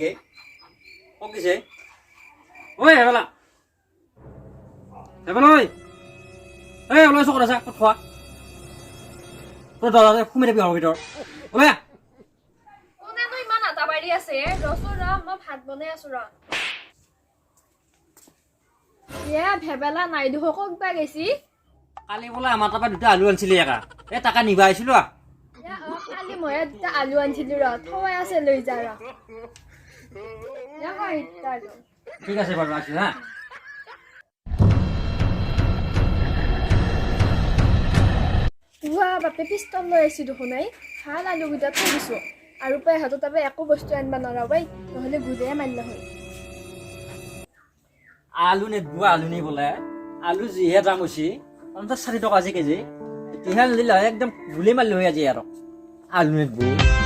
নেকি কক দিছে ঐ হেবেলা হেবেলা ঐ এই ওলাইছো কথা ক'ত খোৱা তোৰ দৰজাতে সোমাই থাকিবি ঘৰৰ ভিতৰত ওলাই কোনেনো ইমান আটা বাঢ়ি আছে ৰচোন ৰ মই ভাত বনাই আছো ৰ ভেবেলা নাইদু হকক বা গেছি কালি বোলে আমাৰ তাৰপৰা দুটা আলু আনিছিলি একা এই টাকা নিবা আহিছিলো কালি মই দুটা আলু আনিছিলো ৰ থৈ আছে লৈ যা ৰ ঠিক আছে বাৰু আছো হা বাপে পিষ্টল লৈ আহিছো দেখোন এই ভাল আলু কেইটা থৈ দিছো আৰু পাই হাতত তাপে একো বস্তু আনিব নৰবাই নহ'লে গুদায়ে মাৰিল হয় আলু নেদবো আলু নি বোলে আলু যিহে দাম হৈছে 50-60 টকা আজি কেজি তিহাল দিলে একদম গুলি মাৰিলে হৈ আজি আৰু আলু নেদবো